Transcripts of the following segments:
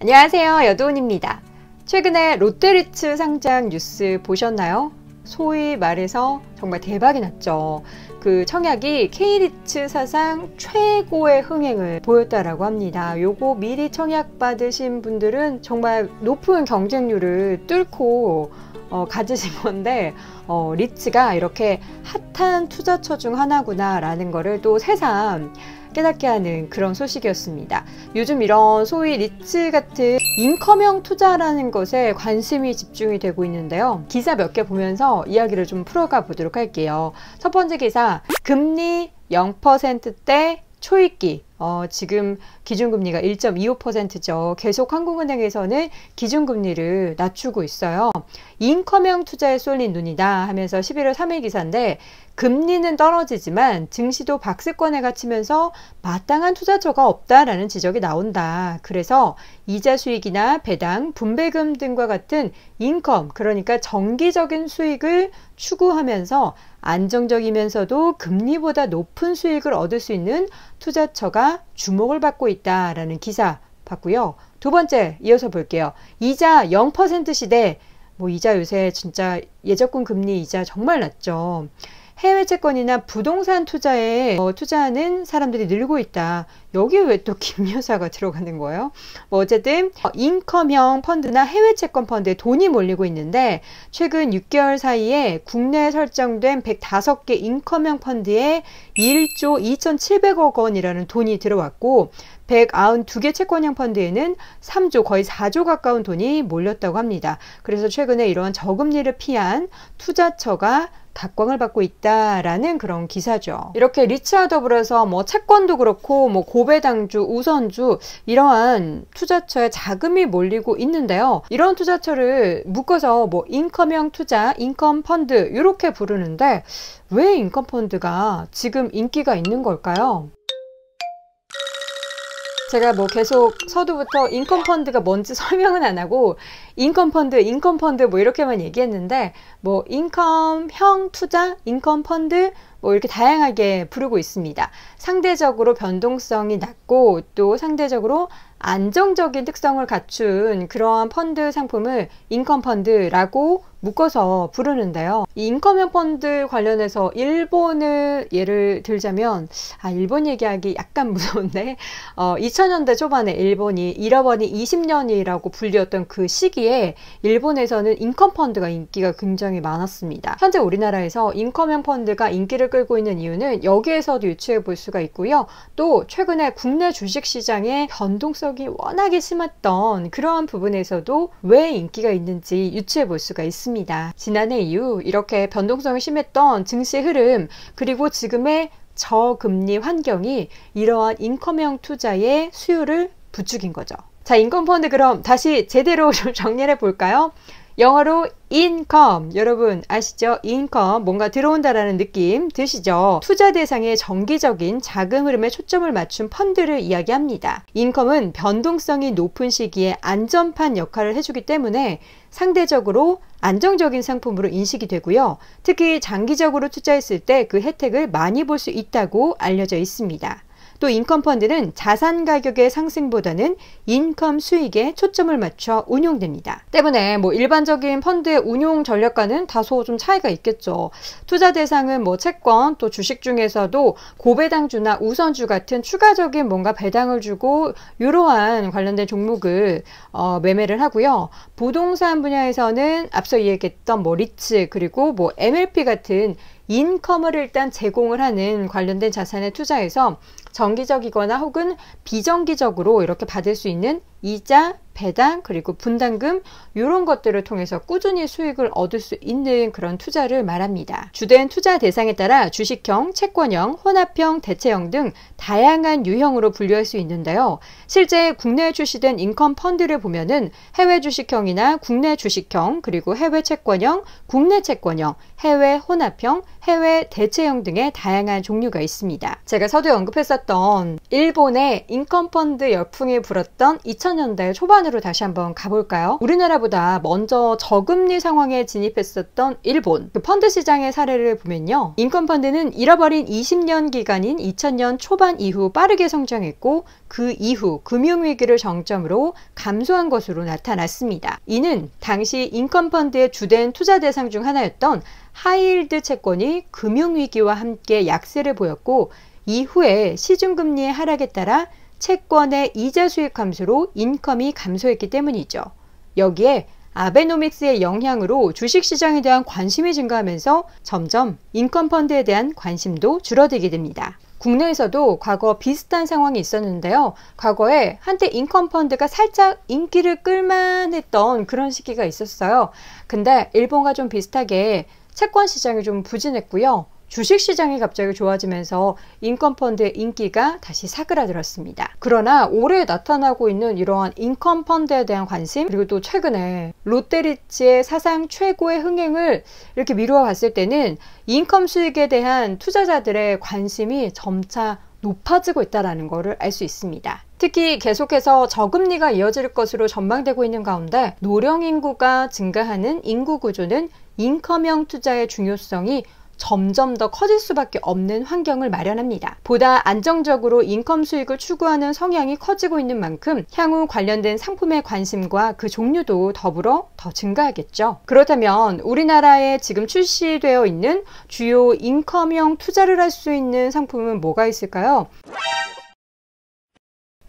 안녕하세요, 여도은입니다. 최근에 롯데리츠 상장 뉴스 보셨나요? 소위 말해서 정말 대박이 났죠. 그 청약이 K리츠 사상 최고의 흥행을 보였다라고 합니다. 요거 미리 청약 받으신 분들은 정말 높은 경쟁률을 뚫고 가지신 건데 리츠가 이렇게 핫한 투자처 중 하나구나 라는 거를 또 새삼 깨닫게 하는 그런 소식이었습니다. 요즘 이런 소위 리츠 같은 인컴형 투자라는 것에 관심이 집중이 되고 있는데요. 기사 몇 개 보면서 이야기를 좀 풀어가 보도록 할게요. 첫 번째 기사, 금리 0%대 초입기. 지금 기준금리가 1.25%죠. 계속 한국은행에서는 기준금리를 낮추고 있어요. 인컴형 투자에 쏠린 눈이다 하면서 11월 3일 기사인데, 금리는 떨어지지만 증시도 박스권에 갇히면서 마땅한 투자처가 없다라는 지적이 나온다. 그래서 이자 수익이나 배당, 분배금 등과 같은 인컴, 그러니까 정기적인 수익을 추구하면서 안정적이면서도 금리보다 높은 수익을 얻을 수 있는 투자처가 주목을 받고 있다라는 기사 봤고요. 두 번째 이어서 볼게요. 이자 0% 시대. 이자 요새 진짜 예적금 금리 이자 정말 낮죠. 해외 채권이나 부동산 투자에 투자하는 사람들이 늘고 있다. 여기에 왜 또 김 여사가 들어가는 거예요? 어쨌든 인컴형 펀드나 해외 채권 펀드에 돈이 몰리고 있는데, 최근 6개월 사이에 국내에 설정된 105개 인컴형 펀드에 1조 2,700억 원이라는 돈이 들어왔고, 192개 채권형 펀드에는 3조, 거의 4조 가까운 돈이 몰렸다고 합니다. 그래서 최근에 이런 저금리를 피한 투자처가 각광을 받고 있다라는 그런 기사죠. 이렇게 리츠와 더불어서 채권도 그렇고 고배당주, 우선주 이러한 투자처에 자금이 몰리고 있는데요. 이런 투자처를 묶어서 인컴형 투자, 인컴 펀드 이렇게 부르는데, 왜 인컴 펀드가 지금 인기가 있는 걸까요? 제가 계속 서두부터 인컴 펀드가 뭔지 설명은 안 하고 인컴 펀드 이렇게만 얘기했는데, 인컴형 투자, 인컴 펀드 이렇게 다양하게 부르고 있습니다. 상대적으로 변동성이 낮고 또 상대적으로 안정적인 특성을 갖춘 그러한 펀드 상품을 인컴 펀드라고 묶어서 부르는데요. 이 인컴형 펀드 관련해서 일본을 예를 들자면, 일본 얘기하기 약간 무서운데 2000년대 초반에 일본이 잃어버린 20년이라고 불렸던 그 시기에 일본에서는 인컴 펀드가 인기가 굉장히 많았습니다. 현재 우리나라에서 인컴형 펀드가 인기를 끌고 있는 이유는 여기에서도 유추해 볼 수가 있고요. 또 최근에 국내 주식시장의 변동성이 워낙에 심했던 그러한 부분에서도 왜 인기가 있는지 유추해 볼 수가 있습니다. 지난해 이후 이렇게 변동성이 심했던 증시 흐름, 그리고 지금의 저금리 환경이 이러한 인컴형 투자의 수요를 부추긴 거죠. 자, 인컴 펀드 그럼 다시 제대로 좀 정리를 해볼까요? 영어로 인컴, 여러분 아시죠? 인컴, 뭔가 들어온다라는 느낌 드시죠? 투자 대상의 정기적인 자금 흐름에 초점을 맞춘 펀드를 이야기합니다. 인컴은 변동성이 높은 시기에 안전판 역할을 해주기 때문에 상대적으로 안정적인 상품으로 인식이 되고요. 특히 장기적으로 투자했을 때 그 혜택을 많이 볼 수 있다고 알려져 있습니다. 또 인컴 펀드는 자산 가격의 상승보다는 인컴 수익에 초점을 맞춰 운용됩니다. 때문에 일반적인 펀드의 운용 전략과는 다소 좀 차이가 있겠죠. 투자 대상은 채권, 또 주식 중에서도 고배당주나 우선주 같은 추가적인 뭔가 배당을 주고 이러한 관련된 종목을 매매를 하고요. 부동산 분야에서는 앞서 얘기했던 리츠, 그리고 MLP 같은 인컴을 일단 제공을 하는 관련된 자산에 투자해서 정기적이거나 혹은 비정기적으로 이렇게 받을 수 있는 이자, 배당, 그리고 분담금 이런 것들을 통해서 꾸준히 수익을 얻을 수 있는 그런 투자를 말합니다. 주된 투자 대상에 따라 주식형, 채권형, 혼합형, 대체형 등 다양한 유형으로 분류할 수 있는데요. 실제 국내에 출시된 인컴 펀드를 보면은 해외 주식형이나 국내 주식형, 그리고 해외 채권형, 국내 채권형, 해외 혼합형, 해외 대체형 등의 다양한 종류가 있습니다. 제가 서두에 언급했었던 있었던 일본의 인컴펀드 열풍이 불었던 2000년대 초반으로 다시 한번 가볼까요? 우리나라보다 먼저 저금리 상황에 진입했었던 일본 그 펀드 시장의 사례를 보면요, 인컴펀드는 잃어버린 20년 기간인 2000년 초반 이후 빠르게 성장했고 그 이후 금융위기를 정점으로 감소한 것으로 나타났습니다. 이는 당시 인컴펀드의 주된 투자 대상 중 하나였던 하이힐드 채권이 금융위기와 함께 약세를 보였고 이후에 시중금리의 하락에 따라 채권의 이자 수익 감소로 인컴이 감소했기 때문이죠. 여기에 아베노믹스의 영향으로 주식시장에 대한 관심이 증가하면서 점점 인컴펀드에 대한 관심도 줄어들게 됩니다. 국내에서도 과거 비슷한 상황이 있었는데요. 과거에 한때 인컴펀드가 살짝 인기를 끌만했던 그런 시기가 있었어요. 근데 일본과 좀 비슷하게 채권 시장이 좀 부진했고요. 주식 시장이 갑자기 좋아지면서 인컴펀드의 인기가 다시 사그라들었습니다. 그러나 올해 나타나고 있는 이러한 인컴펀드에 대한 관심, 그리고 또 최근에 롯데리츠의 사상 최고의 흥행을 이렇게 미루어 봤을 때는 인컴 수익에 대한 투자자들의 관심이 점차 높아지고 있다는 것을 알 수 있습니다. 특히 계속해서 저금리가 이어질 것으로 전망되고 있는 가운데 노령 인구가 증가하는 인구 구조는 인컴형 투자의 중요성이 점점 더 커질 수밖에 없는 환경을 마련합니다. 보다 안정적으로 인컴 수익을 추구하는 성향이 커지고 있는 만큼 향후 관련된 상품의 관심과 그 종류도 더불어 더 증가하겠죠. 그렇다면 우리나라에 지금 출시되어 있는 주요 인컴형 투자를 할 수 있는 상품은 뭐가 있을까요?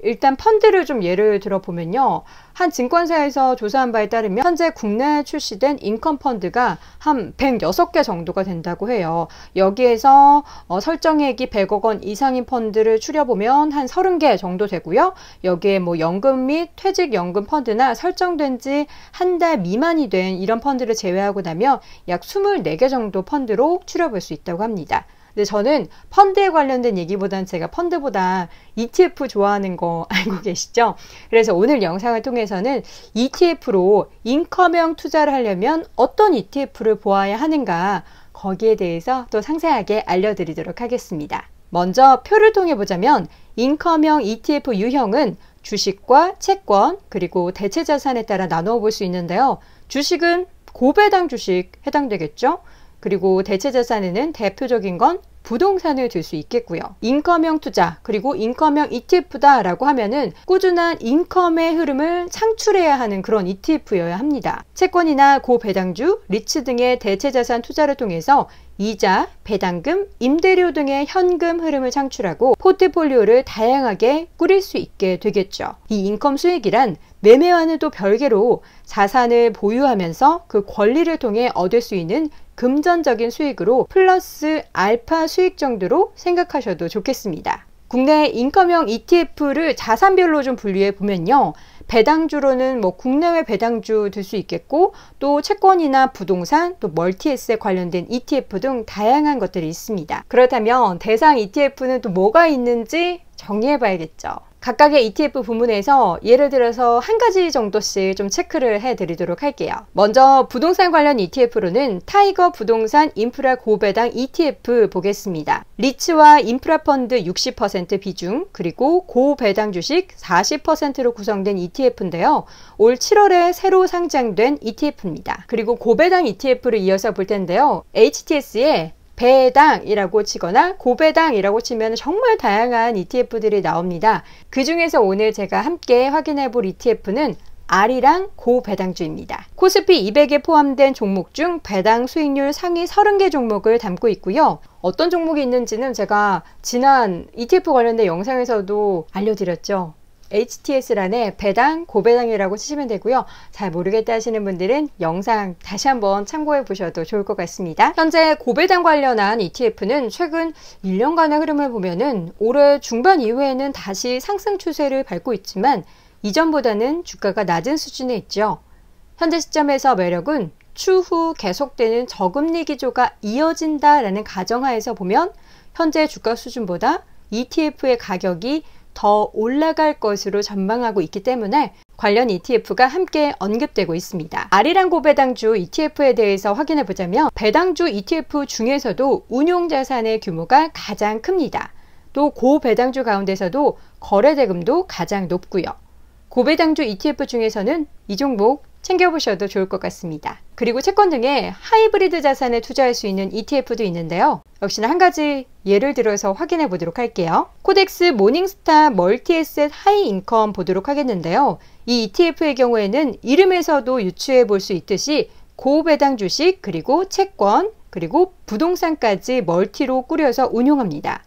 일단 펀드를 좀 예를 들어보면요, 한 증권사에서 조사한 바에 따르면 현재 국내에 출시된 인컴펀드가 한 106개 정도가 된다고 해요. 여기에서 설정액이 100억 원 이상인 펀드를 추려보면 한 30개 정도 되고요. 여기에 뭐 연금 및 퇴직연금 펀드나 설정된 지 한 달 미만이 된 이런 펀드를 제외하고 나면 약 24개 정도 펀드로 추려볼 수 있다고 합니다. 근데 저는 펀드에 관련된 얘기보다는 제가 펀드보다 ETF 좋아하는 거 알고 계시죠? 그래서 오늘 영상을 통해서는 ETF로 인컴형 투자를 하려면 어떤 ETF를 보아야 하는가, 거기에 대해서 또 상세하게 알려드리도록 하겠습니다. 먼저 표를 통해 보자면 인컴형 ETF 유형은 주식과 채권 그리고 대체 자산에 따라 나누어 볼 수 있는데요. 주식은 고배당 주식 해당되겠죠? 그리고 대체 자산에는 대표적인 건 부동산을 들 수 있겠고요. 인컴형 투자 그리고 인컴형 ETF다라고 하면은 꾸준한 인컴의 흐름을 창출해야 하는 그런 ETF여야 합니다. 채권이나 고배당주, 리츠 등의 대체 자산 투자를 통해서 이자, 배당금, 임대료 등의 현금 흐름을 창출하고 포트폴리오를 다양하게 꾸릴 수 있게 되겠죠. 이 인컴 수익이란 매매와는 또 별개로 자산을 보유하면서 그 권리를 통해 얻을 수 있는 금전적인 수익으로 플러스 알파 수익 정도로 생각하셔도 좋겠습니다. 국내 인컴형 ETF를 자산별로 좀 분류해 보면요, 배당주로는 뭐 국내외 배당주 들 수 있겠고, 또 채권이나 부동산, 또 멀티에셋 관련된 ETF 등 다양한 것들이 있습니다. 그렇다면 대상 ETF는 또 뭐가 있는지 정리해 봐야겠죠. 각각의 ETF 부문에서 예를 들어서 한 가지 정도씩 좀 체크를 해드리도록 할게요. 먼저 부동산 관련 ETF로는 타이거 부동산 인프라 고배당 ETF 보겠습니다. 리츠와 인프라 펀드 60% 비중, 그리고 고배당 주식 40%로 구성된 ETF인데요. 올 7월에 새로 상장된 ETF입니다. 그리고 고배당 ETF를 이어서 볼 텐데요. HTS에 배당이라고 치거나 고배당이라고 치면 정말 다양한 ETF들이 나옵니다. 그 중에서 오늘 제가 함께 확인해 볼 ETF는 R이랑 고배당주입니다. 코스피 200에 포함된 종목 중 배당 수익률 상위 30개 종목을 담고 있고요. 어떤 종목이 있는지는 제가 지난 ETF 관련된 영상에서도 알려드렸죠. HTS란에 배당, 고배당이라고 치시면 되고요. 잘 모르겠다 하시는 분들은 영상 다시 한번 참고해 보셔도 좋을 것 같습니다. 현재 고배당 관련한 ETF는 최근 1년간의 흐름을 보면은 올해 중반 이후에는 다시 상승 추세를 밟고 있지만 이전보다는 주가가 낮은 수준에 있죠. 현재 시점에서 매력은 추후 계속되는 저금리 기조가 이어진다라는 가정하에서 보면 현재 주가 수준보다 ETF의 가격이 더 올라갈 것으로 전망하고 있기 때문에 관련 ETF가 함께 언급되고 있습니다. R이랑 고배당주 ETF에 대해서 확인해 보자면 배당주 ETF 중에서도 운용자산의 규모가 가장 큽니다. 또 고배당주 가운데서도 거래대금도 가장 높고요. 고배당주 ETF 중에서는 이 종목 챙겨보셔도 좋을 것 같습니다. 그리고 채권 등의 하이브리드 자산에 투자할 수 있는 ETF도 있는데요. 역시나 한 가지 예를 들어서 확인해 보도록 할게요. 코덱스 모닝스타 멀티에셋 하이인컴 보도록 하겠는데요. 이 ETF의 경우에는 이름에서도 유추해 볼 수 있듯이 고배당 주식, 그리고 채권, 그리고 부동산까지 멀티로 꾸려서 운용합니다.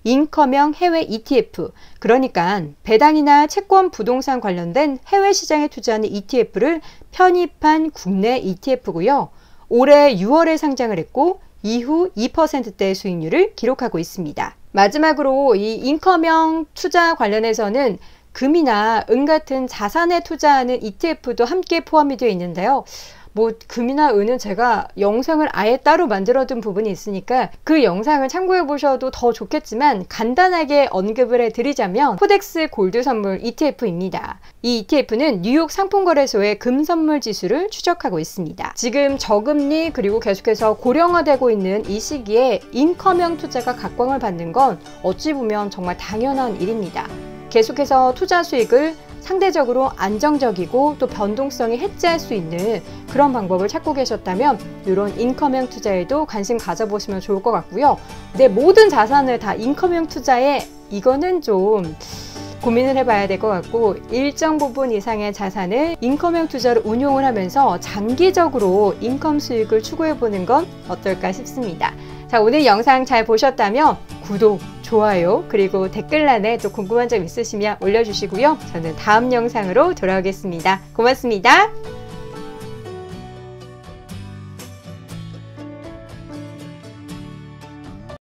인컴형 해외 ETF, 그러니까 배당이나 채권, 부동산 관련된 해외 시장에 투자하는 ETF를 편입한 국내 ETF고요. 올해 6월에 상장을 했고 이후 2%대 수익률을 기록하고 있습니다. 마지막으로 이 인컴형 투자 관련해서는 금이나 은 같은 자산에 투자하는 ETF도 함께 포함이 되어 있는데요. 뭐 금이나 은은 제가 영상을 아예 따로 만들어둔 부분이 있으니까 그 영상을 참고해 보셔도 더 좋겠지만 간단하게 언급을 해드리자면 코덱스 골드 선물 ETF입니다. 이 ETF는 뉴욕 상품거래소의 금 선물 지수를 추적하고 있습니다. 지금 저금리 그리고 계속해서 고령화되고 있는 이 시기에 인컴형 투자가 각광을 받는 건 어찌 보면 정말 당연한 일입니다. 계속해서 투자 수익을 상대적으로 안정적이고 또 변동성이 해지할 수 있는 그런 방법을 찾고 계셨다면 이런 인컴형 투자에도 관심 가져보시면 좋을 것 같고요. 내 모든 자산을 다 인컴형 투자에 이거는 좀 고민을 해봐야 될 것 같고 일정 부분 이상의 자산을 인컴형 투자로 운용을 하면서 장기적으로 인컴 수익을 추구해보는 건 어떨까 싶습니다. 자, 오늘 영상 잘 보셨다면 구독, 좋아요, 그리고 댓글란에 또 궁금한 점 있으시면 올려주시고요. 저는 다음 영상으로 돌아오겠습니다. 고맙습니다.